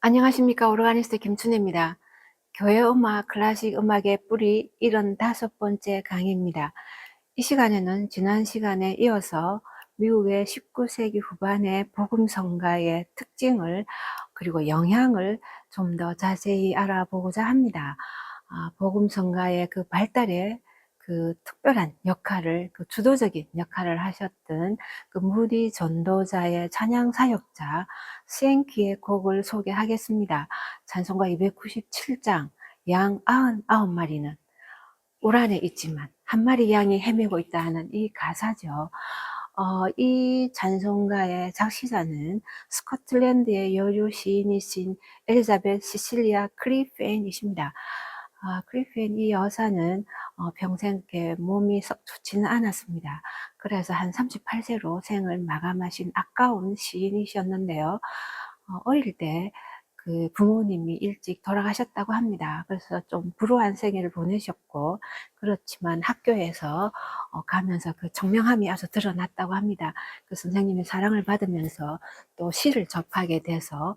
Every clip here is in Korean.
안녕하십니까. 오르가니스트 김춘혜입니다. 교회 음악, 클래식 음악의 뿌리 75번째 강의입니다. 이 시간에는 지난 시간에 이어서 미국의 19세기 후반의 복음성가의 특징을 그리고 영향을 좀 더 자세히 알아보고자 합니다. 복음성가의 그 발달에 그 특별한 역할을, 그 주도적인 역할을 하셨던 그 무디 전도자의 찬양 사역자 스앵키의 곡을 소개하겠습니다. 찬송가 297장, 양 99마리는 울 안에 있지만 한 마리 양이 헤매고 있다 하는 이 가사죠. 이 찬송가의 작시자는 스코틀랜드의 여류 시인이신 엘리자벳 시실리아 크리펜이십니다. 크리펜 이 여사는 평생 이렇게 몸이 썩 좋지는 않았습니다. 그래서 한 38세로 생을 마감하신 아까운 시인이셨는데요. 어릴 때 그 부모님이 일찍 돌아가셨다고 합니다. 그래서 좀 불우한 생애를 보내셨고, 그렇지만 학교에서 가면서 그 청명함이 아주 드러났다고 합니다. 그 선생님의 사랑을 받으면서 또 시를 접하게 돼서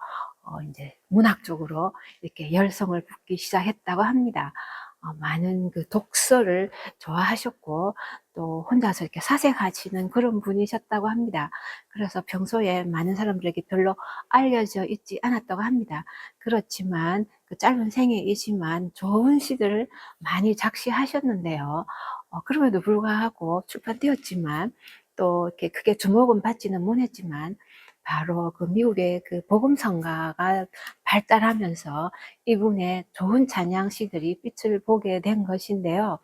이제 문학 쪽으로 이렇게 열성을 붓기 시작했다고 합니다. 많은 그 독서를 좋아하셨고 또 혼자서 이렇게 사색하시는 그런 분이셨다고 합니다. 그래서 평소에 많은 사람들에게 별로 알려져 있지 않았다고 합니다. 그렇지만 그 짧은 생애이지만 좋은 시들을 많이 작시하셨는데요. 그럼에도 불구하고 출판되었지만 또 이렇게 크게 주목은 받지는 못했지만 바로 그 미국의 그 복음성가가 발달하면서 이분의 좋은 찬양시들이 빛을 보게 된 것인데요.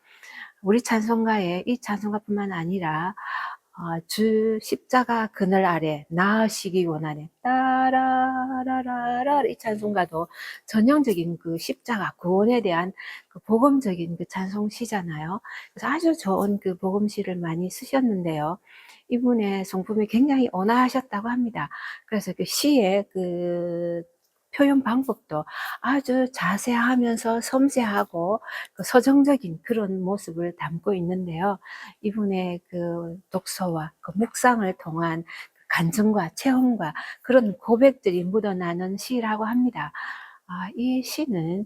우리 찬송가에 이 찬송가뿐만 아니라 주 십자가 그늘 아래 나으시기 원하네 따라라라라 이 찬송가도 전형적인 그 십자가 구원에 대한 그 복음적인 그 찬송시잖아요. 그래서 아주 좋은 그 복음시를 많이 쓰셨는데요. 이분의 성품이 굉장히 온화하셨다고 합니다. 그래서 그 시의 그 표현 방법도 아주 자세하면서 섬세하고 그 서정적인 그런 모습을 담고 있는데요. 이분의 그 독서와 그 묵상을 통한 간증과 체험과 그런 고백들이 묻어나는 시라고 합니다. 이 시는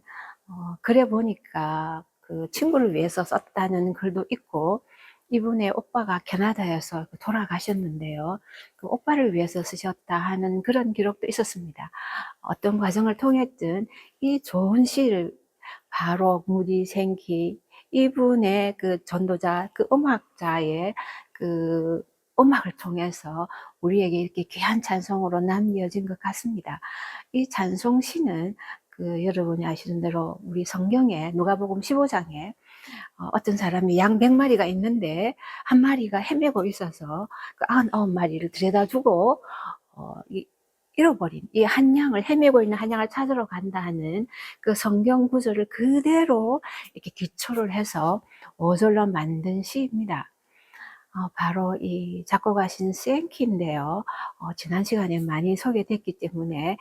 그래 보니까 그 친구를 위해서 썼다는 글도 있고, 이분의 오빠가 캐나다에서 돌아가셨는데요. 그 오빠를 위해서 쓰셨다 하는 그런 기록도 있었습니다. 어떤 과정을 통했든 이 좋은 시를 바로 무디 생기 이분의 그 전도자, 그 음악자의 그 음악을 통해서 우리에게 이렇게 귀한 찬송으로 남겨진 것 같습니다. 이 찬송시는 그 여러분이 아시는 대로 우리 성경에 누가복음 15장에 어떤 사람이 양 100마리가 있는데 한 마리가 헤매고 있어서 그 99마리를 들여다 주고 잃어버린 이 한 양을, 헤매고 있는 한 양을 찾으러 간다 하는 그 성경 구절을 그대로 이렇게 기초를 해서 5절로 만든 시입니다. 바로 이 작곡하신 스앵키인데요. 지난 시간에 많이 소개됐기 때문에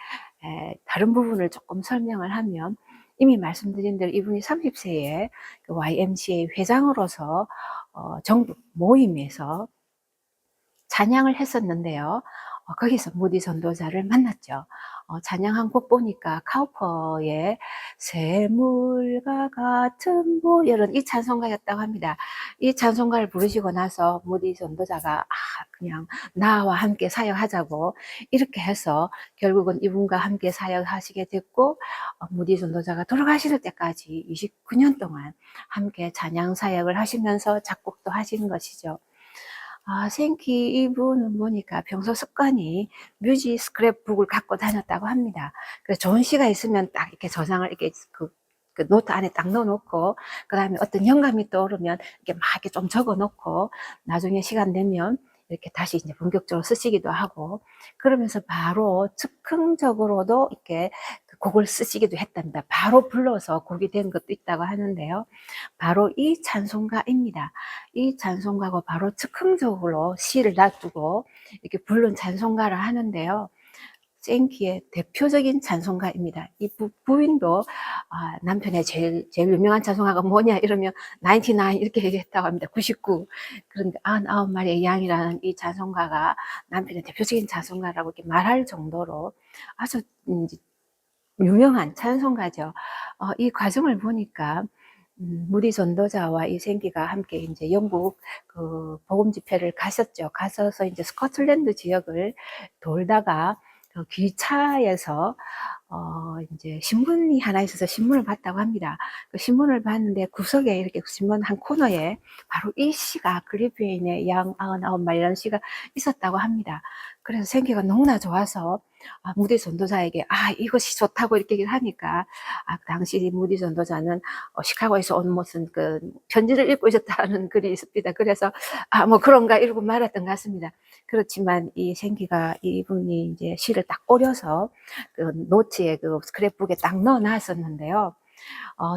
다른 부분을 조금 설명을 하면, 이미 말씀드린 대로 이분이 30세에 그 YMCA 회장으로서 전국 모임에서 찬양을 했었는데요. 거기서 무디 전도자를 만났죠. 찬양 한 곡 보니까 카우퍼의 샘물과 같은 보혈은 이 찬송가였다고 합니다. 이 찬송가를 부르시고 나서 무디 전도자가 그냥 나와 함께 사역하자고 이렇게 해서 결국은 이분과 함께 사역하시게 됐고, 무디 전도자가 돌아가실 때까지 29년 동안 함께 찬양 사역을 하시면서 작곡도 하신 것이죠. 생키 이분은 보니까 평소 습관이 뮤직 스크랩북을 갖고 다녔다고 합니다. 그래서 좋은 시가 있으면 딱 이렇게 저장을 이렇게 그 노트 안에 딱 넣어놓고, 그 다음에 어떤 영감이 떠오르면 이렇게 막 이렇게 좀 적어 놓고, 나중에 시간 되면 이렇게 다시 이제 본격적으로 쓰시기도 하고, 그러면서 바로 즉흥적으로도 이렇게 그 곡을 쓰시기도 했답니다. 바로 불러서 곡이 된 것도 있다고 하는데요. 바로 이 찬송가입니다. 이 찬송가가 바로 즉흥적으로 시를 놔두고 이렇게 부른 찬송가를 하는데요. 생키의 대표적인 찬송가입니다. 이 부인도 남편의 제일 유명한 찬송가가 뭐냐 이러면 99 이렇게 얘기했다고 합니다. 99. 그런데 99마리의 양이라는 이 찬송가가 남편의 대표적인 찬송가라고 이렇게 말할 정도로 아주 유명한 찬송가죠. 이 과정을 보니까 무디 전도자와 이 생기가 함께 이제 영국 그 복음 집회를 가셨죠. 가셔서 이제 스코틀랜드 지역을 돌다가 그 기차에서 이제 신문이 하나 있어서 신문을 봤다고 합니다. 그 신문을 봤는데 구석에 이렇게 신문 한 코너에 바로 이 시가 그리피인의 양 99말 이런 시가 있었다고 합니다. 그래서 생기가 너무나 좋아서 무디 전도자에게 이것이 좋다고 이렇게 얘기를 하니까 당시 무디 전도자는 시카고에서 온 무슨 그 편지를 읽고 있었다는 글이 있습니다. 그래서 뭐 그런가 이러고 말았던 것 같습니다. 그렇지만 이 생기가 이분이 이제 시를 딱 오려서 그 노트에 그 스크랩북에 딱 넣어 놨었는데요.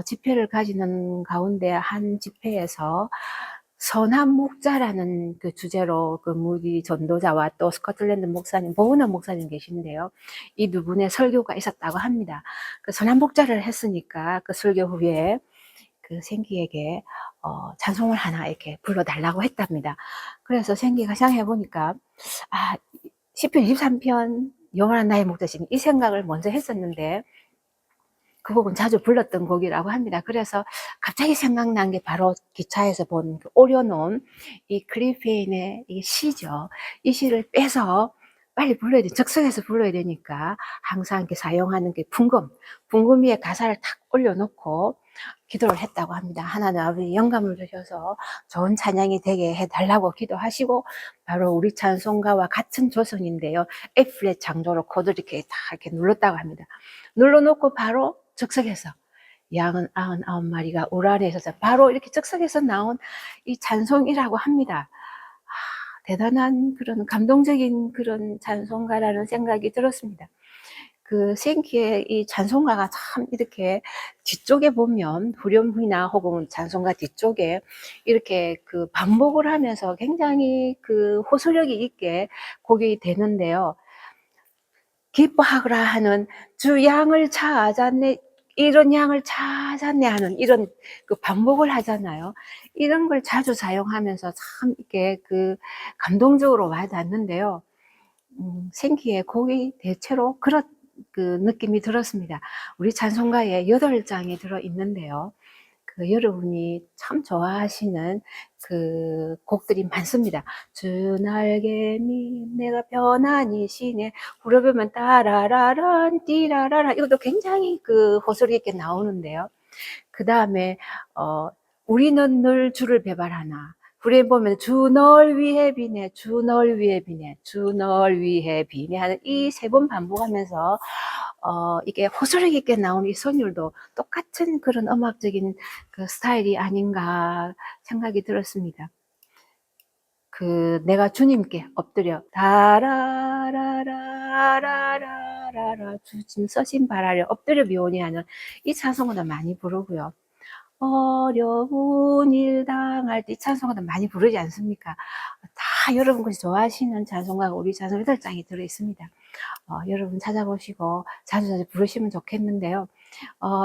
집회를 가지는 가운데 한 집회에서 선한 목자라는 그 주제로 그 무디 전도자와 또 스코틀랜드 목사님, 보우너 목사님 계신데요. 이 두 분의 설교가 있었다고 합니다. 그 선한 목자를 했으니까 그 설교 후에 그 생기에게 찬송을 하나 이렇게 불러달라고 했답니다. 그래서 생기가 생각해 보니까 시편 23편 영원한 나의 목자신 이 생각을 먼저 했었는데 그 곡은 자주 불렀던 곡이라고 합니다. 그래서 갑자기 생각난 게 바로 기차에서 본 그 오려놓은 이 그리페인의 이 시죠. 이 시를 빼서 빨리 불러야 돼. 즉석에서 불러야 되니까 항상 이렇게 사용하는 게 풍금 위에 가사를 탁 올려놓고 기도를 했다고 합니다. 하나님 아버지 영감을 주셔서 좋은 찬양이 되게 해달라고 기도하시고 바로 우리 찬송가와 같은 조선인데요. F의 장조로 코드를 이렇게 다 이렇게 눌렀다고 합니다. 눌러놓고 바로 즉석에서 양은 99마리가 울 아래에 있어서 바로 이렇게 즉석에서 나온 이 찬송이라고 합니다. 대단한 그런 감동적인 그런 찬송가라는 생각이 들었습니다. 그 생기의 이 찬송가가 참 이렇게 뒤쪽에 보면 후렴구나 혹은 찬송가 뒤쪽에 이렇게 그 반복을 하면서 굉장히 그 호소력이 있게 곡이 되는데요. 기뻐하거라 하는 주 양을 찾았네, 이런 양을 찾았네 하는 이런 그 반복을 하잖아요. 이런 걸 자주 사용하면서 참 이렇게 그 감동적으로 와닿는데요. 생기의 곡이 대체로 그런 그 느낌이 들었습니다. 우리 찬송가에 8장이 들어 있는데요. 그 여러분이 참 좋아하시는 그 곡들이 많습니다. 주 날개미 내가 편안히 쉬네, 부르면 따라라란 띠라라라, 이것도 굉장히 그 호소리 있게 나오는데요. 그 다음에 우리는 늘 주를 배발하나, 후렴 보면 주 널 위해 비네, 주 널 위해 비네, 주 널 위해 비네 하는 이 3번 반복하면서 이게 호소력 있게 나온 이 선율도 똑같은 그런 음악적인 그 스타일이 아닌가 생각이 들었습니다. 그 내가 주님께 엎드려 다라라라라라라 주님 서신 바라려 엎드려 비오니 하는 이 찬송가도 많이 부르고요. 어려운 일 당할 때 이 찬송가도 많이 부르지 않습니까? 다 여러분께서 좋아하시는 찬송가가 우리 찬송 8장이 들어있습니다. 여러분 찾아보시고 자주자주 부르시면 좋겠는데요.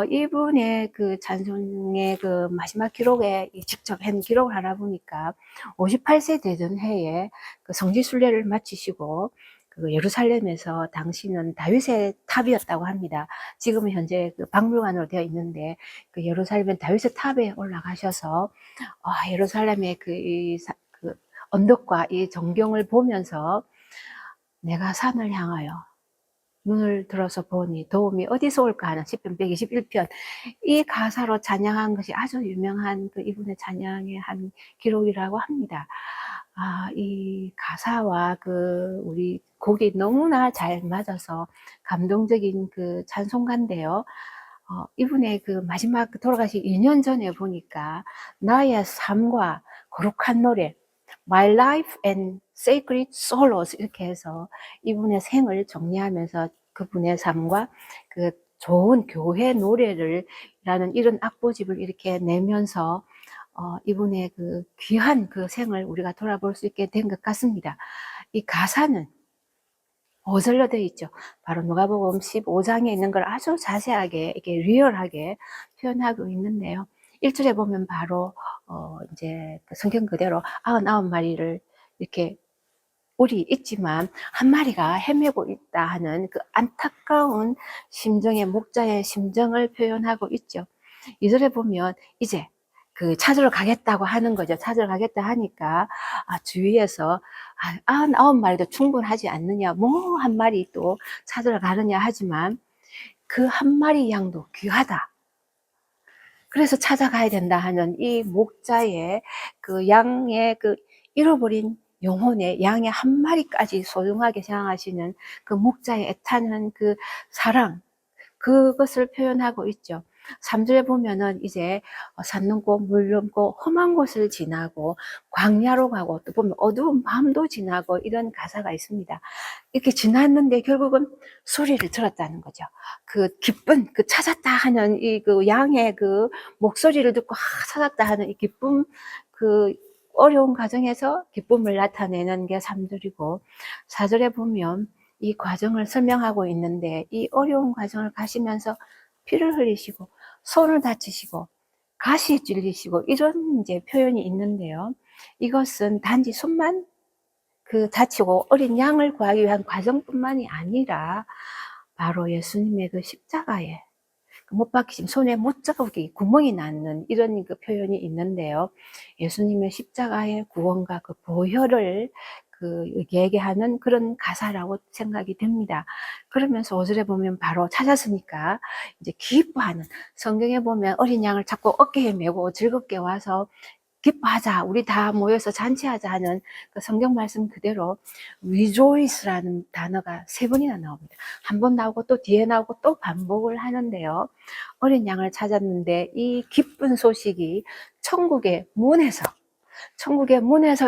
이분의 그 찬송의 그 마지막 기록에 직접 한 기록을 하나 보니까 58세 되던 해에 그 성지순례를 마치시고 그 예루살렘에서 당시는 다윗의 탑이었다고 합니다. 지금은 현재 그 박물관으로 되어 있는데 그 예루살렘 다윗의 탑에 올라가셔서 예루살렘의 그 언덕과 이 전경을 보면서 내가 산을 향하여 눈을 들어서 보니 도움이 어디서 올까 하는 시편 121편 이 가사로 찬양한 것이 아주 유명한 그 이분의 찬양의 한 기록이라고 합니다. 이 가사와 그 우리 곡이 너무나 잘 맞아서 감동적인 그 찬송가인데요. 이분의 그 마지막 돌아가시 2년 전에 보니까 나의 삶과 거룩한 노래, My Life and Sacred Sorrows 이렇게 해서 이분의 생을 정리하면서 그분의 삶과 그 좋은 교회 노래를 라는 이런 악보집을 이렇게 내면서 이분의 그 귀한 그 생을 우리가 돌아볼 수 있게 된 것 같습니다. 이 가사는 5절로 되어 있죠. 바로 누가복음 15장에 있는 걸 아주 자세하게 이렇게 리얼하게 표현하고 있는데요. 1절에 보면 바로 이제 그 성경 그대로 99마리를 이렇게 뿔이 있지만 한 마리가 헤매고 있다 하는 그 안타까운 심정의 목자의 심정을 표현하고 있죠. 2절에 보면 이제 그 찾으러 가겠다고 하는 거죠. 찾으러 가겠다 하니까 주위에서 99마리도 충분하지 않느냐, 뭐 한 마리 또 찾으러 가느냐 하지만 그 한 마리 양도 귀하다. 그래서 찾아가야 된다 하는 이 목자의 그 양의 그 잃어버린 영혼의 양의 한 마리까지 소중하게 생각하시는 그 목자의 애타는 그 사랑, 그것을 표현하고 있죠. 3절에 보면은 이제 산 넘고 물 넘고 험한 곳을 지나고 광야로 가고 또 보면 어두운 밤도 지나고 이런 가사가 있습니다. 이렇게 지났는데 결국은 소리를 들었다는 거죠. 그 기쁜, 그 찾았다 하는 이 그 양의 그 목소리를 듣고 찾았다 하는 이 기쁨, 그 어려운 과정에서 기쁨을 나타내는 게 3절이고 4절에 보면 이 과정을 설명하고 있는데 이 어려운 과정을 가시면서 피를 흘리시고 손을 다치시고 가시에 찔리시고 이런 이제 표현이 있는데요. 이것은 단지 손만 그 다치고 어린 양을 구하기 위한 과정뿐만이 아니라 바로 예수님의 그 십자가에 못 박히심, 손에 못 자국이 구멍이 나는 이런 그 표현이 있는데요. 예수님의 십자가의 구원과 그 보혈을 그 얘기하는 그런 가사라고 생각이 됩니다. 그러면서 5절에 보면 바로 찾았으니까 이제 기뻐하는, 성경에 보면 어린 양을 자꾸 어깨에 메고 즐겁게 와서 기뻐하자, 우리 다 모여서 잔치하자 하는 그 성경 말씀 그대로 rejoice라는 단어가 3번이나 나옵니다. 한 번 나오고 또 뒤에 나오고 또 반복을 하는데요. 어린 양을 찾았는데 이 기쁜 소식이 천국의 문에서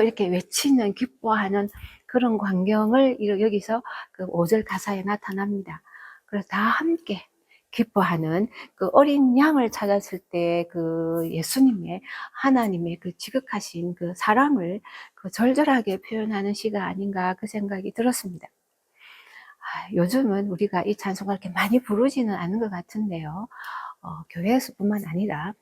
이렇게 외치는, 기뻐하는 그런 광경을 여기서 그 5절 가사에 나타납니다. 그래서 다 함께 기뻐하는 그 어린 양을 찾았을 때 그 예수님의, 하나님의 그 지극하신 그 사랑을 그 절절하게 표현하는 시가 아닌가 그 생각이 들었습니다. 요즘은 우리가 이 찬송가 이렇게 많이 부르지는 않은 것 같은데요. 교회에서뿐만 아니라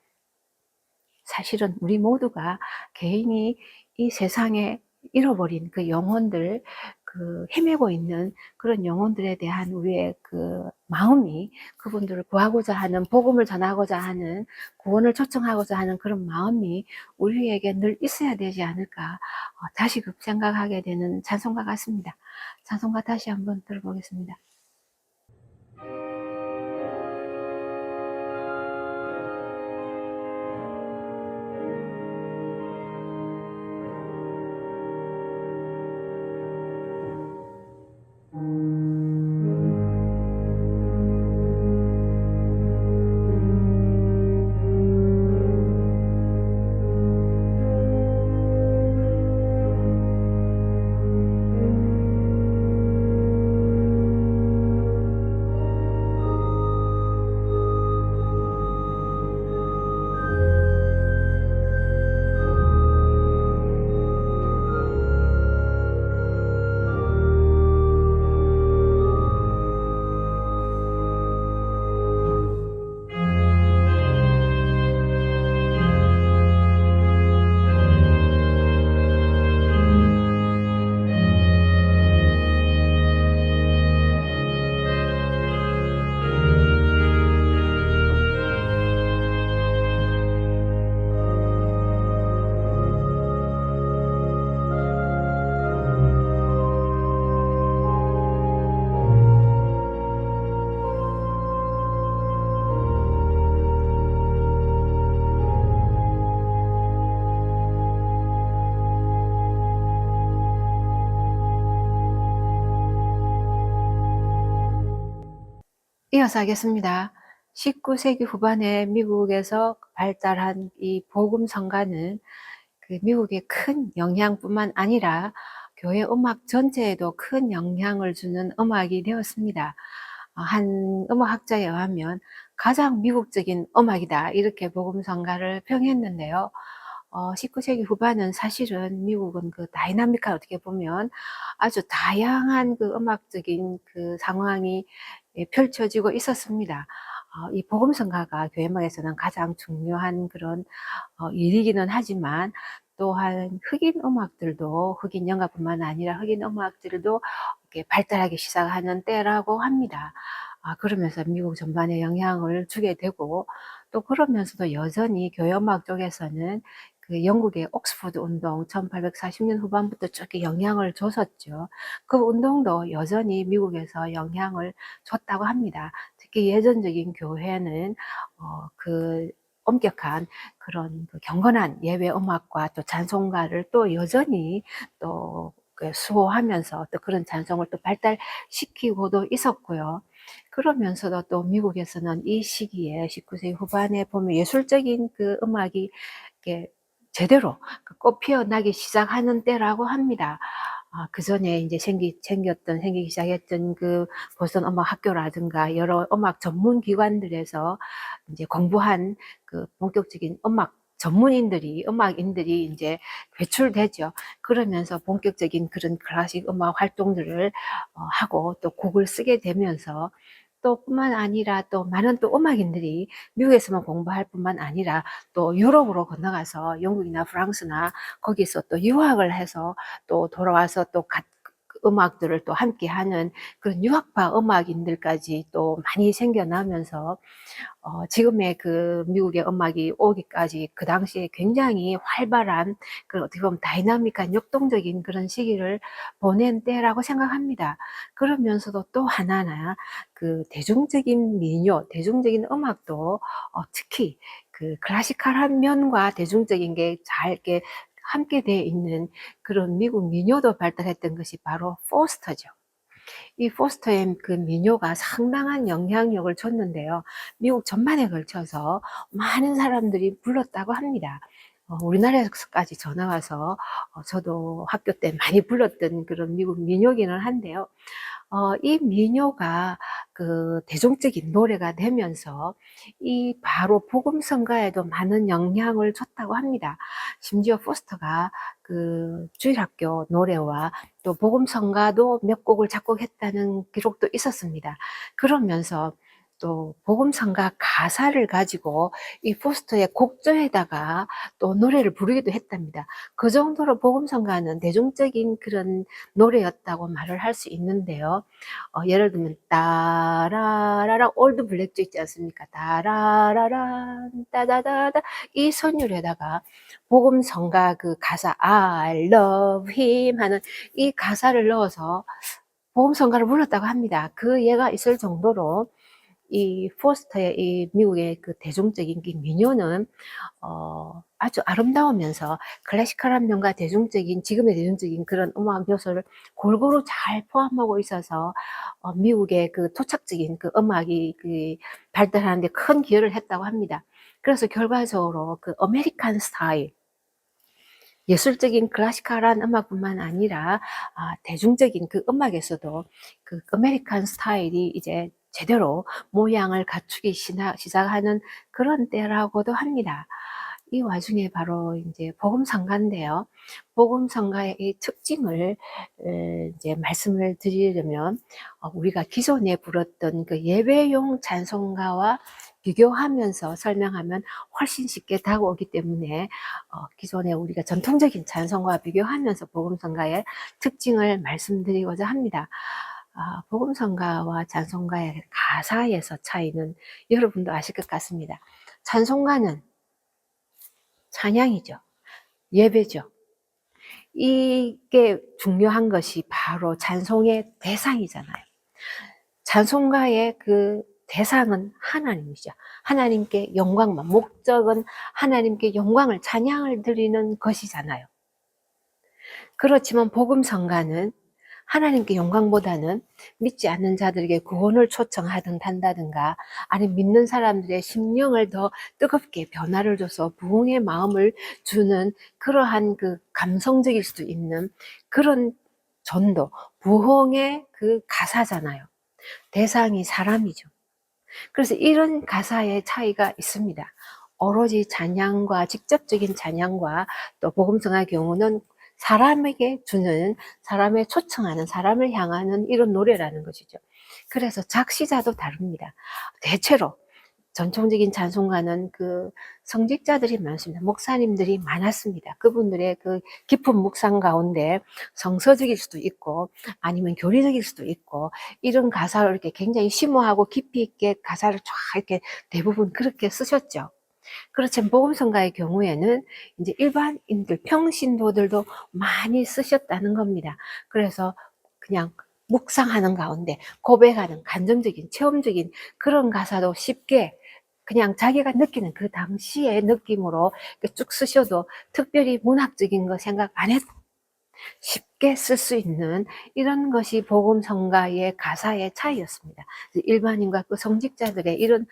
사실은 우리 모두가 개인이 이 세상에 잃어버린 그 영혼들, 그 헤매고 있는 그런 영혼들에 대한 우리의 그 마음이, 그분들을 구하고자 하는, 복음을 전하고자 하는, 구원을 초청하고자 하는 그런 마음이 우리에게 늘 있어야 되지 않을까 다시금 생각하게 되는 찬송가 같습니다. 찬송가 다시 한번 들어보겠습니다. 이어서 하겠습니다. 19세기 후반에 미국에서 발달한 이 복음 성가는 그 미국의 큰 영향뿐만 아니라 교회 음악 전체에도 큰 영향을 주는 음악이 되었습니다. 한 음악학자에 의하면 가장 미국적인 음악이다, 이렇게 복음 성가를 평했는데요. 19세기 후반은 사실은 미국은 그 다이나믹한, 어떻게 보면 아주 다양한 그 음악적인 그 상황이 펼쳐지고 있었습니다. 이 복음성가가 교회 음악에서는 가장 중요한 그런 일이기는 하지만 또한 흑인 음악들도, 흑인 연가뿐만 아니라 흑인 음악들도 이렇게 발달하기 시작하는 때라고 합니다. 그러면서 미국 전반에 영향을 주게 되고, 또 그러면서도 여전히 교회음악 쪽에서는 그 영국의 옥스퍼드 운동 1840년 후반부터 쭉 영향을 줬었죠. 그 운동도 여전히 미국에서 영향을 줬다고 합니다. 특히 예전적인 교회는 그 엄격한 그런 그 경건한 예배 음악과 또 찬송가를 또 여전히 또 수호하면서 또 그런 찬송을 또 발달시키고도 있었고요. 그러면서도 또 미국에서는 이 시기에 19세기 후반에 보면 예술적인 그 음악이 이렇게 제대로 꽃 피어나기 시작하는 때라고 합니다. 그 전에 이제 생기기 시작했던 그 보스턴 음악 학교라든가 여러 음악 전문 기관들에서 이제 공부한 그 본격적인 음악인들이 이제 배출되죠. 그러면서 본격적인 그런 클래식 음악 활동들을 하고 또 곡을 쓰게 되면서 또 뿐만 아니라 또 많은 또 음악인들이 미국에서만 공부할 뿐만 아니라 또 유럽으로 건너가서 영국이나 프랑스나 거기서 또 유학을 해서 또 돌아와서 또 음악들을 또 함께 하는 그런 유학파 음악인들까지 또 많이 생겨나면서 지금의 그 미국의 음악이 오기까지 그 당시에 굉장히 활발한 그 어떻게 보면 다이나믹한 역동적인 그런 시기를 보낸 때라고 생각합니다. 그러면서도 또 하나나 그 대중적인 민요, 대중적인 음악도 특히 그 클래시컬한 면과 대중적인 게 잘 이렇게 함께 되어 있는 그런 미국 민요도 발달했던 것이 바로 포스터죠. 이 포스터의 그 민요가 상당한 영향력을 줬는데요. 미국 전반에 걸쳐서 많은 사람들이 불렀다고 합니다. 우리나라에서까지 전화 와서 저도 학교 때 많이 불렀던 그런 미국 민요기는 한데요. 이 민요가 그 대중적인 노래가 되면서 이 바로 복음성가에도 많은 영향을 줬다고 합니다. 심지어 포스터가 그 주일학교 노래와 또 복음성가도 몇 곡을 작곡했다는 기록도 있었습니다. 그러면서 또 복음성가 가사를 가지고 이 포스터의 곡조에다가 또 노래를 부르기도 했답니다. 그 정도로 복음성가는 대중적인 그런 노래였다고 말을 할 수 있는데요. 예를 들면 따라라라 올드 블랙주 있지 않습니까? 따라라란 따다다다 이 선율에다가 복음성가 그 가사 I love him 하는 이 가사를 넣어서 복음성가를 불렀다고 합니다. 그 예가 있을 정도로 이 포스터의 이 미국의 그 대중적인 이 민요는 아주 아름다우면서 클래시컬한 면과 지금의 대중적인 그런 음악 요소를 골고루 잘 포함하고 있어서 미국의 그 토착적인 그 음악이 그 발달하는 데 큰 기여를 했다고 합니다. 그래서 결과적으로 그 아메리칸 스타일, 예술적인 클래시컬한 음악뿐만 아니라 대중적인 그 음악에서도 그 아메리칸 스타일이 이제 제대로 모양을 갖추기 시작하는 그런 때라고도 합니다. 이 와중에 바로 이제 복음성가인데요. 복음성가의 이 특징을 이제 말씀을 드리려면 우리가 기존에 불렀던 그 예배용 찬송가와 비교하면서 설명하면 훨씬 쉽게 다가오기 때문에 기존에 우리가 전통적인 찬송가와 비교하면서 복음성가의 특징을 말씀드리고자 합니다. 복음성가와 찬송가의 가사에서 차이는 여러분도 아실 것 같습니다. 찬송가는 찬양이죠. 예배죠. 이게 중요한 것이 바로 찬송의 대상이잖아요. 찬송가의 그 대상은 하나님이죠. 하나님께 영광만, 목적은 하나님께 영광을, 찬양을 드리는 것이잖아요. 그렇지만 복음성가는 하나님께 영광보다는 믿지 않는 자들에게 구원을 한다든가 아니면 믿는 사람들의 심령을 더 뜨겁게 변화를 줘서 부흥의 마음을 주는 그러한 그 감성적일 수도 있는 그런 전도, 부흥의 그 가사잖아요. 대상이 사람이죠. 그래서 이런 가사의 차이가 있습니다. 오로지 찬양과 직접적인 찬양과 또 복음성의 경우는 사람에게 주는, 사람에 초청하는, 사람을 향하는 이런 노래라는 것이죠. 그래서 작시자도 다릅니다. 대체로 전통적인 찬송가는 그 성직자들이 많습니다. 목사님들이 많았습니다. 그분들의 그 깊은 묵상 가운데 성서적일 수도 있고 아니면 교리적일 수도 있고 이런 가사를 이렇게 굉장히 심오하고 깊이 있게 가사를 쫙 이렇게 대부분 그렇게 쓰셨죠. 그렇지만 복음성가의 경우에는 이제 일반인들, 평신도들도 많이 쓰셨다는 겁니다. 그래서 그냥 묵상하는 가운데 고백하는 감정적인, 체험적인 그런 가사도 쉽게 그냥 자기가 느끼는 그 당시의 느낌으로 쭉 쓰셔도 특별히 문학적인 거 생각 안 해도 쉽게 쓸 수 있는 이런 것이 복음성가의 가사의 차이였습니다. 일반인과 그 성직자들의 이런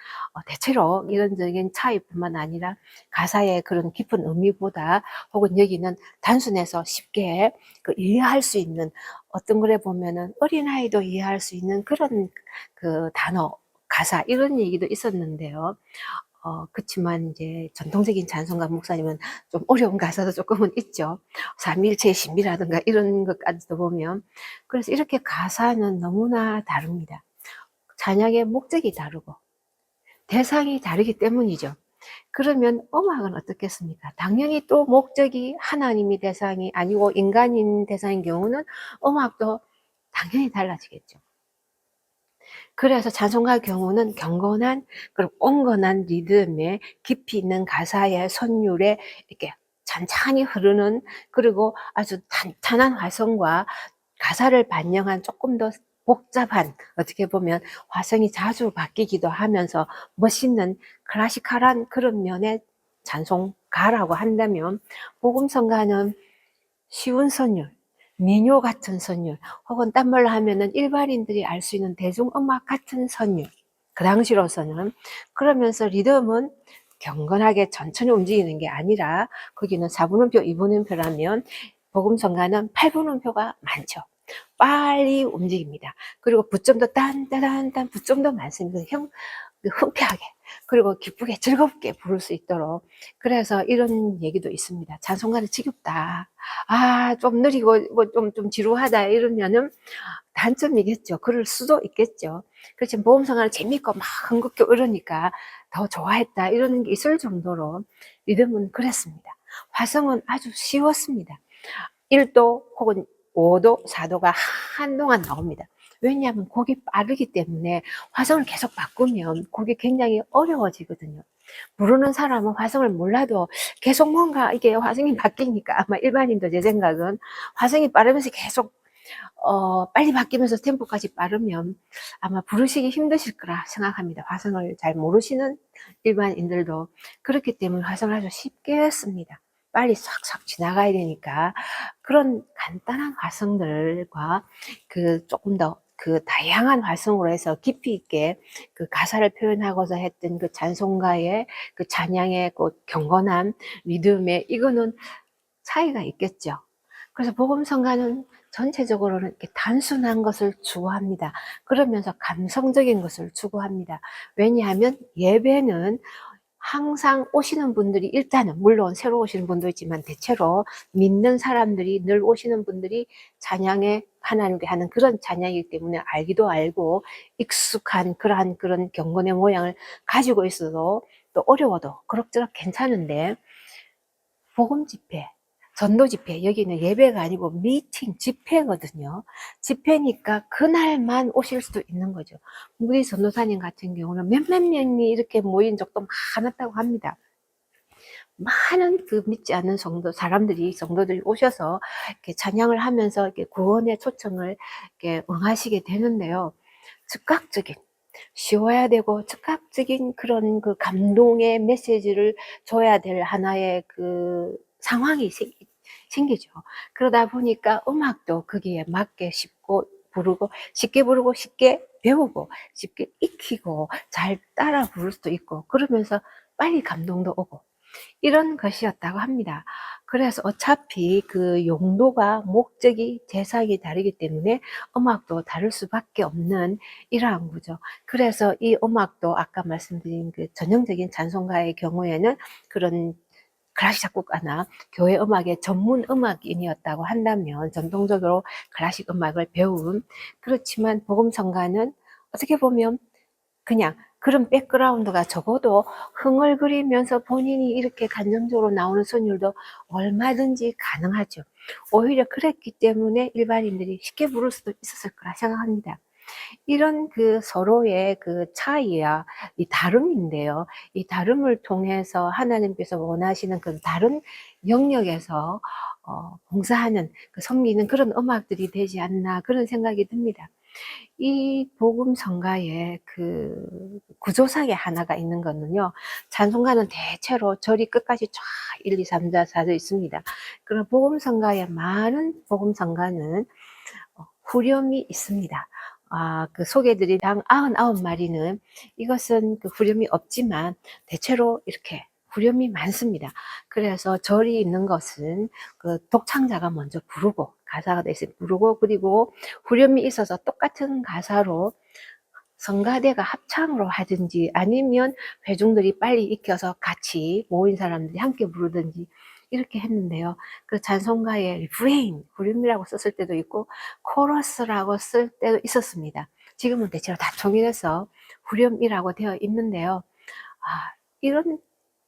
대체로 이런적인 차이뿐만 아니라 가사의 그런 깊은 의미보다 혹은 여기는 단순해서 쉽게 그 이해할 수 있는 어떤 글에 보면은 어린아이도 이해할 수 있는 그런 그 단어, 가사 이런 얘기도 있었는데요. 그치만 이제 전통적인 찬송가 목사님은 좀 어려운 가사도 조금은 있죠. 삼위일체의 신비라든가 이런 것까지도 보면. 그래서 이렇게 가사는 너무나 다릅니다. 찬양의 목적이 다르고 대상이 다르기 때문이죠. 그러면 음악은 어떻겠습니까? 당연히 또 목적이 하나님이 대상이 아니고 인간인 대상인 경우는 음악도 당연히 달라지겠죠. 그래서 찬송가의 경우는 경건한 그리고 온건한 리듬에 깊이 있는 가사의 선율에 이렇게 찬찬히 흐르는 그리고 아주 탄탄한 화성과 가사를 반영한 조금 더 복잡한 어떻게 보면 화성이 자주 바뀌기도 하면서 멋있는 클래시컬한 그런 면의 찬송가라고 한다면 복음성가는 쉬운 선율, 민요 같은 선율 혹은 딴 말로 하면은 일반인들이 알 수 있는 대중음악 같은 선율 그 당시로서는 그러면서 리듬은 경건하게 천천히 움직이는 게 아니라 거기는 4분음표, 2분음표라면 복음성가는 8분음표가 많죠. 빨리 움직입니다. 그리고 부점도 딴따단딴 부점도 많습니다. 흔쾌하게 그리고 기쁘게 즐겁게 부를 수 있도록 그래서 이런 얘기도 있습니다. 찬송가는 지겹다. 좀 느리고 뭐 좀 지루하다 이러면은 단점이겠죠. 그럴 수도 있겠죠. 그렇지만 복음성가는 재밌고 막 흥겹고 이러니까 더 좋아했다 이런 게 있을 정도로 리듬은 그랬습니다. 화성은 아주 쉬웠습니다. 1도 혹은 5도, 4도가 한동안 나옵니다. 왜냐하면 곡이 빠르기 때문에 화성을 계속 바꾸면 곡이 굉장히 어려워지거든요. 부르는 사람은 화성을 몰라도 계속 뭔가 이게 화성이 바뀌니까 아마 일반인도 제 생각은 화성이 빠르면서 계속 빨리 바뀌면서 템포까지 빠르면 아마 부르시기 힘드실 거라 생각합니다. 화성을 잘 모르시는 일반인들도 그렇기 때문에 화성을 아주 쉽게 씁니다. 빨리 싹싹 지나가야 되니까 그런 간단한 화성들과 그 조금 더 그 다양한 화성으로 해서 깊이 있게 그 가사를 표현하고자 했던 그 찬송가의 그 찬양의 그 경건한 리듬에 이거는 차이가 있겠죠. 그래서 복음성가는 전체적으로는 이렇게 단순한 것을 추구합니다. 그러면서 감성적인 것을 추구합니다. 왜냐하면 예배는 항상 오시는 분들이 일단은 물론 새로 오시는 분도 있지만 대체로 믿는 사람들이 늘 오시는 분들이 찬양에 하나님께 하는 그런 찬양이기 때문에 알기도 알고 익숙한 그러한 그런 경건의 모양을 가지고 있어도 또 어려워도 그럭저럭 괜찮은데 복음 집회, 전도 집회, 여기는 예배가 아니고 미팅, 집회거든요. 집회니까 그날만 오실 수도 있는 거죠. 우리 전도사님 같은 경우는 몇몇 명이 이렇게 모인 적도 많았다고 합니다. 많은 그 믿지 않는 성도들이 오셔서 이렇게 찬양을 하면서 이렇게 구원의 초청을 이렇게 응하시게 되는데요. 즉각적인 쉬워야 되고 즉각적인 그런 그 감동의 메시지를 줘야 될 하나의 그 상황이 생기죠. 그러다 보니까 음악도 거기에 맞게 쉽게 부르고 쉽게 배우고 쉽게 익히고 잘 따라 부를 수도 있고 그러면서 빨리 감동도 오고 이런 것이었다고 합니다. 그래서 어차피 그 용도가 목적이 대상이 다르기 때문에 음악도 다를 수밖에 없는 이러한 거죠. 그래서 이 음악도 아까 말씀드린 그 전형적인 찬송가의 경우에는 그런 클래식 작곡가나 교회 음악의 전문 음악인이었다고 한다면 전통적으로 클래식 음악을 배운 그렇지만 복음성가는 어떻게 보면 그냥 그런 백그라운드가 적어도 흥얼거리면서 본인이 이렇게 감정적으로 나오는 선율도 얼마든지 가능하죠. 오히려 그랬기 때문에 일반인들이 쉽게 부를 수도 있었을 거라 생각합니다. 이런 그 서로의 그 차이야, 이 다름인데요. 이 다름을 통해서 하나님께서 원하시는 그 다른 영역에서 봉사하는, 섬기는 그런 음악들이 되지 않나, 그런 생각이 듭니다. 이 복음 성가의 그 구조상에 하나가 있는 거는요, 찬송가는 대체로 절이 끝까지 쫙 1, 2, 3, 4, 4절 있습니다. 그런 복음 성가의 많은 복음 성가는 후렴이 있습니다. 그 소개드린 당 99마리는 이것은 그 후렴이 없지만 대체로 이렇게 후렴이 많습니다. 그래서 절이 있는 것은 그 독창자가 먼저 부르고, 가사가 돼 있으면 부르고, 그리고 후렴이 있어서 똑같은 가사로 성가대가 합창으로 하든지 아니면 회중들이 빨리 익혀서 같이 모인 사람들이 함께 부르든지 이렇게 했는데요. 그 찬송가에 리프레인, 후렴이라고 썼을 때도 있고 코러스라고 쓸 때도 있었습니다. 지금은 대체로 다 통일해서 후렴이라고 되어 있는데요. 이런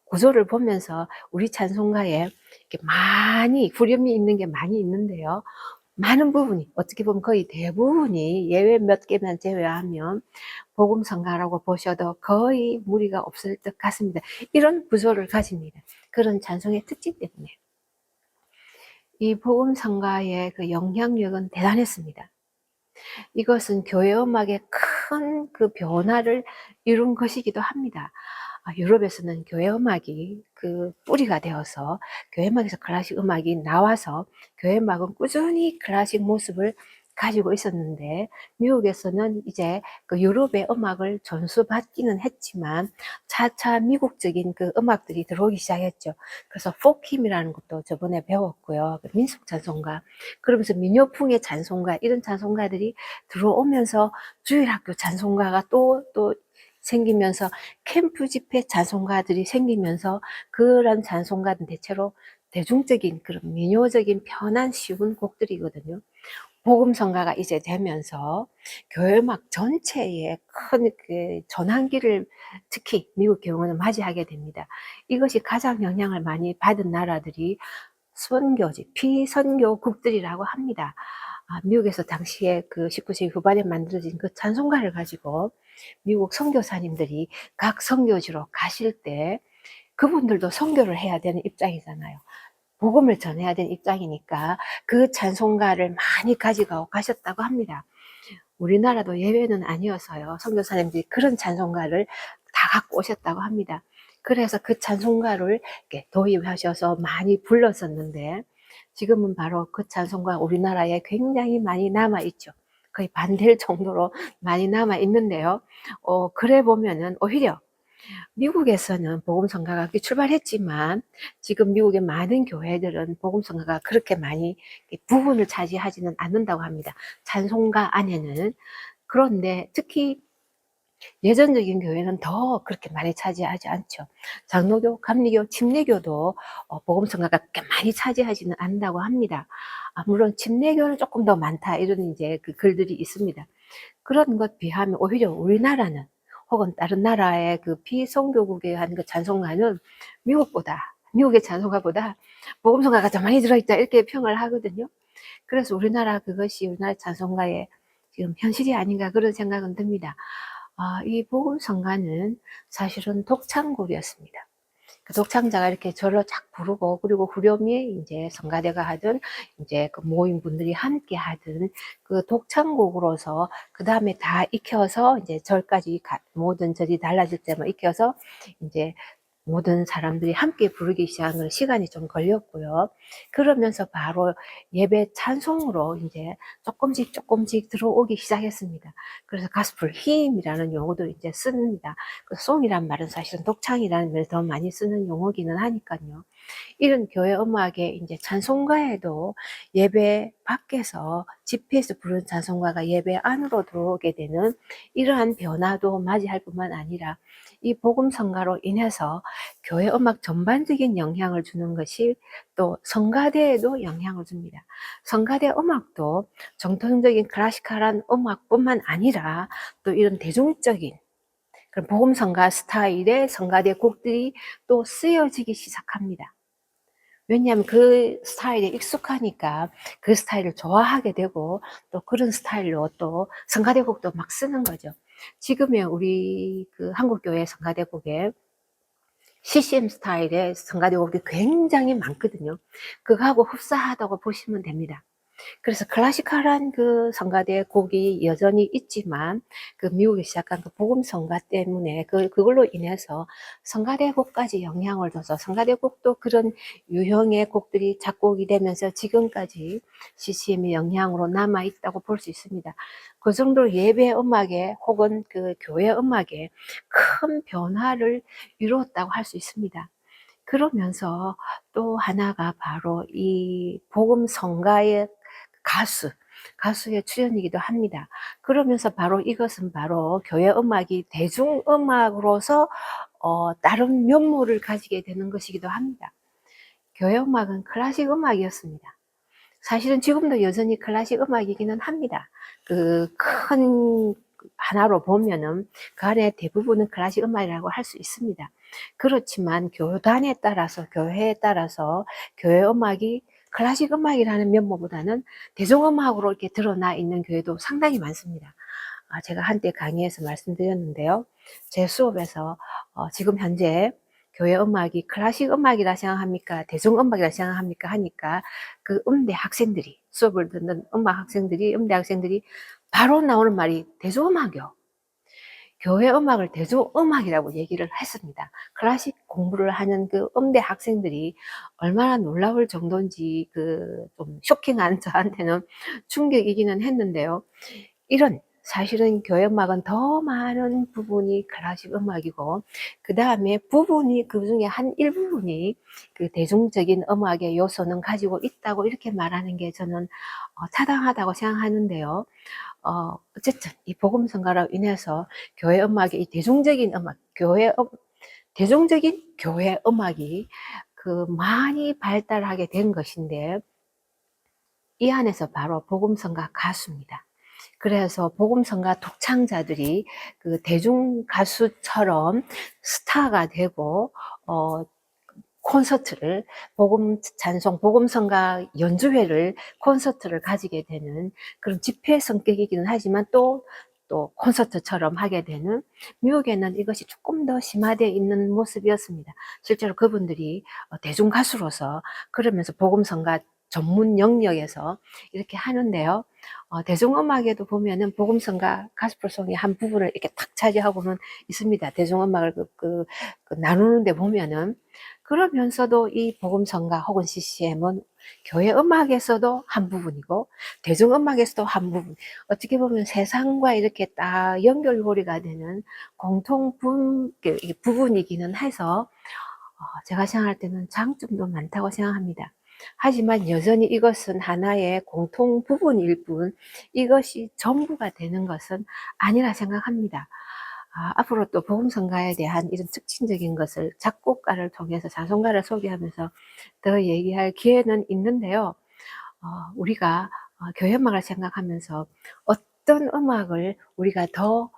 구조를 보면서 우리 찬송가에 이렇게 많이 후렴이 있는 게 많이 있는데요. 많은 부분이, 어떻게 보면 거의 대부분이 예외 몇 개만 제외하면 복음 성가라고 보셔도 거의 무리가 없을 것 같습니다. 이런 구조를 가집니다. 그런 찬송의 특징 때문에. 이 복음 성가의 그 영향력은 대단했습니다. 이것은 교회 음악의 큰 그 변화를 이룬 것이기도 합니다. 유럽에서는 교회 음악이 그 뿌리가 되어서 교회 음악에서 클래식 음악이 나와서 교회 음악은 꾸준히 클래식 모습을 가지고 있었는데, 미국에서는 이제 그 유럽의 음악을 전수받기는 했지만 차차 미국적인 그 음악들이 들어오기 시작했죠. 그래서 포킴이라는 것도 저번에 배웠고요. 민속 찬송가, 그러면서 민요풍의 찬송가, 이런 찬송가들이 들어오면서 주일학교 찬송가가 또 생기면서 캠프 집회 찬송가들이 생기면서 그런 찬송가는 대체로 대중적인 그런 민요적인 편한 쉬운 곡들이거든요. 복음 성가가 이제 되면서 교회 음악 전체에 큰 그 전환기를 특히 미국 경우는 맞이하게 됩니다. 이것이 가장 영향을 많이 받은 나라들이 선교지, 피선교국들이라고 합니다. 미국에서 당시에 그 19세기 후반에 만들어진 그 찬송가를 가지고 미국 선교사님들이 각 선교지로 가실 때 그분들도 선교를 해야 되는 입장이잖아요. 복음을 전해야 되는 입장이니까 그 찬송가를 많이 가지고 가셨다고 합니다. 우리나라도 예외는 아니어서요. 선교사님들이 그런 찬송가를 다 갖고 오셨다고 합니다. 그래서 그 찬송가를 이렇게 도입하셔서 많이 불렀었는데, 지금은 바로 그 찬송가 우리나라에 굉장히 많이 남아있죠. 거의 반될 정도로 많이 남아있는데요. 그래 보면은 오히려 미국에서는 복음성가가 출발했지만 지금 미국의 많은 교회들은 복음성가가 그렇게 많이 부분을 차지하지는 않는다고 합니다. 찬송가 안에는. 그런데 특히 예전적인 교회는 더 그렇게 많이 차지하지 않죠. 장로교, 감리교, 침례교도 복음성가가 그렇게 많이 차지하지는 않는다고 합니다. 물론 침례교는 조금 더 많다, 이런 이제 그 글들이 있습니다. 그런 것 비하면 오히려 우리나라는, 혹은 다른 나라의 그 비선교국에 한 그 찬송가는 미국의 찬송가보다 복음성가가 더 많이 들어있다, 이렇게 평을 하거든요. 그래서 그것이 우리나라 찬송가의 지금 현실이 아닌가, 그런 생각은 듭니다. 이 복음성가는 사실은 독창곡이었습니다. 그 독창자가 이렇게 절로 쫙 부르고, 그리고 후렴이 이제 성가대가 하든 이제 그 모인 분들이 함께 하든 그 독창곡으로서 그 다음에 다 익혀서 이제 절까지 모든 절이 달라질 때만 익혀서 이제 모든 사람들이 함께 부르기 시작하는 시간이 좀 걸렸고요. 그러면서 바로 예배 찬송으로 이제 조금씩 들어오기 시작했습니다. 그래서 가스펠 힘이라는 용어도 이제 씁니다. 그 송이란 말은 사실은 독창이라는 말을 더 많이 쓰는 용어기는 하니까요. 이런 교회 음악의 이제 찬송가에도 예배 밖에서 집회에서 부르는 찬송가가 예배 안으로 들어오게 되는 이러한 변화도 맞이할 뿐만 아니라 이 복음 성가로 인해서 교회 음악 전반적인 영향을 주는 것이 또 성가대에도 영향을 줍니다. 성가대 음악도 정통적인 클래시컬한 음악뿐만 아니라 또 이런 대중적인 그런 복음성가 스타일의 성가대 곡들이 또 쓰여지기 시작합니다. 왜냐하면 그 스타일에 익숙하니까 그 스타일을 좋아하게 되고 또 그런 스타일로 또 성가대곡도 막 쓰는 거죠. 지금의 우리 그 한국교회 성가대곡에 CCM 스타일의 성가대곡이 굉장히 많거든요. 그거하고 흡사하다고 보시면 됩니다. 그래서 클래시컬한 그 성가대 곡이 여전히 있지만 그 미국이 시작한 그 복음 성가 때문에 그걸로 인해서 성가대 곡까지 영향을 줘서 성가대 곡도 그런 유형의 곡들이 작곡이 되면서 지금까지 CCM의 영향으로 남아 있다고 볼 수 있습니다. 그 정도로 예배 음악에 혹은 그 교회 음악에 큰 변화를 이루었다고 할 수 있습니다. 그러면서 또 하나가 바로 이 복음 성가의 가수의 출연이기도 합니다. 그러면서 바로 이것은 바로 교회 음악이 대중음악으로서 다른 면모를 가지게 되는 것이기도 합니다. 교회 음악은 클래식 음악이었습니다. 사실은 지금도 여전히 클래식 음악이기는 합니다. 그 큰 하나로 보면은 그 안에 대부분은 클래식 음악이라고 할 수 있습니다. 그렇지만 교단에 따라서, 교회에 따라서 교회 음악이 클래식 음악이라는 면모보다는 대중음악으로 이렇게 드러나 있는 교회도 상당히 많습니다. 제가 한때 강의에서 말씀드렸는데요. 제 수업에서 지금 현재 교회 음악이 클래식 음악이라 생각합니까? 대중음악이라 생각합니까? 하니까 그 음대 학생들이, 수업을 듣는 음대 학생들이 바로 나오는 말이 대중음악이요. 교회 음악을 대중음악이라고 얘기를 했습니다. 클래식 공부를 하는 그 음대 학생들이 얼마나 놀라울 정도인지 좀 쇼킹한 저한테는 충격이기는 했는데요. 사실은 교회 음악은 더 많은 부분이 클래식 음악이고 그 다음에 그 중에 한 일부분이 그 대중적인 음악의 요소는 가지고 있다고 이렇게 말하는 게 저는 타당하다고 생각하는데요. 어쨌든 이 복음성가로 인해서 교회 음악의 이 대중적인 교회 음악이 많이 발달하게 된 것인데 이 안에서 바로 복음성가 가수입니다. 그래서 복음성가 독창자들이 그 대중 가수처럼 스타가 되고 콘서트를 복음성가 연주회를 콘서트를 가지게 되는 그런 집회 성격이기는 하지만 또 콘서트처럼 하게 되는 미국에는 이것이 조금 더 심화되어 있는 모습이었습니다. 실제로 그분들이 대중 가수로서 그러면서 복음성가 전문 영역에서 이렇게 하는데요. 대중음악에도 보면은 복음성가 가스펠송의 한 부분을 이렇게 탁 차지하고는 있습니다. 대중음악을 나누는데 보면은 그러면서도 이 복음성가 혹은 CCM은 교회 음악에서도 한 부분이고 대중음악에서도 한 부분, 어떻게 보면 세상과 이렇게 딱 연결고리가 되는 부분이기는 해서 제가 생각할 때는 장점도 많다고 생각합니다. 하지만 여전히 이것은 하나의 공통 부분일 뿐 이것이 전부가 되는 것은 아니라 생각합니다. 앞으로 또 복음성가에 대한 이런 특징적인 것을 작곡가를 통해서 자성가를 소개하면서 더 얘기할 기회는 있는데요. 우리가 교회 음악을 생각하면서 어떤 음악을 우리가 더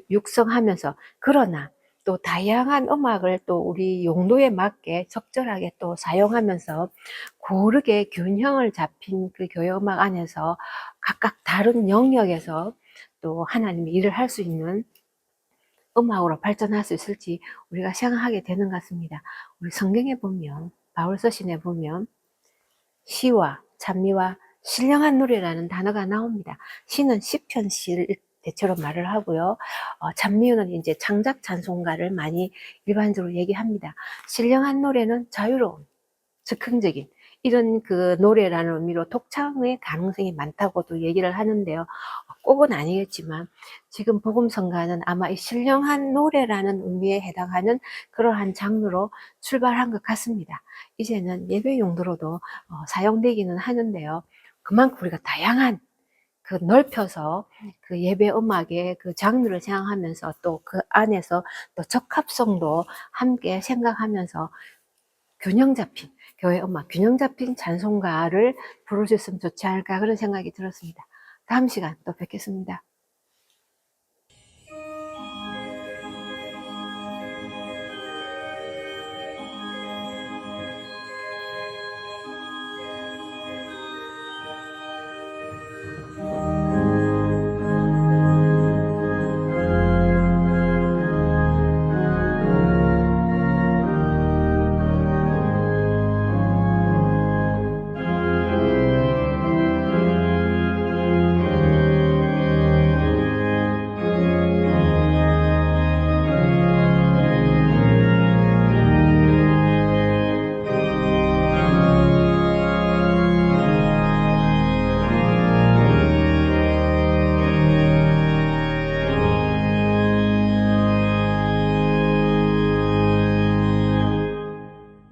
육성하면서 그러나 또 다양한 음악을 또 우리 용도에 맞게 적절하게 또 사용하면서 고르게 균형을 잡힌 그 교회 음악 안에서 각각 다른 영역에서 또 하나님의 일을 할 수 있는 음악으로 발전할 수 있을지 우리가 생각하게 되는 것 같습니다. 우리 성경에 보면 바울 서신에 보면 시와 찬미와 신령한 노래라는 단어가 나옵니다. 시는 시편 시를 대체로 말을 하고요. 찬미는 이제 창작 찬송가를 많이 일반적으로 얘기합니다. 신령한 노래는 자유로운, 즉흥적인 이런 노래라는 의미로 독창의 가능성이 많다고도 얘기를 하는데요. 꼭은 아니겠지만 지금 복음성가는 아마 이 신령한 노래라는 의미에 해당하는 그러한 장르로 출발한 것 같습니다. 이제는 예배 용도로도 사용되기는 하는데요. 그만큼 우리가 다양한 넓혀서 예배 음악의 장르를 생각하면서 또 그 안에서 또 적합성도 함께 생각하면서 균형 잡힌 교회 음악, 균형 잡힌 찬송가를 부르셨으면 좋지 않을까 그런 생각이 들었습니다. 다음 시간 또 뵙겠습니다.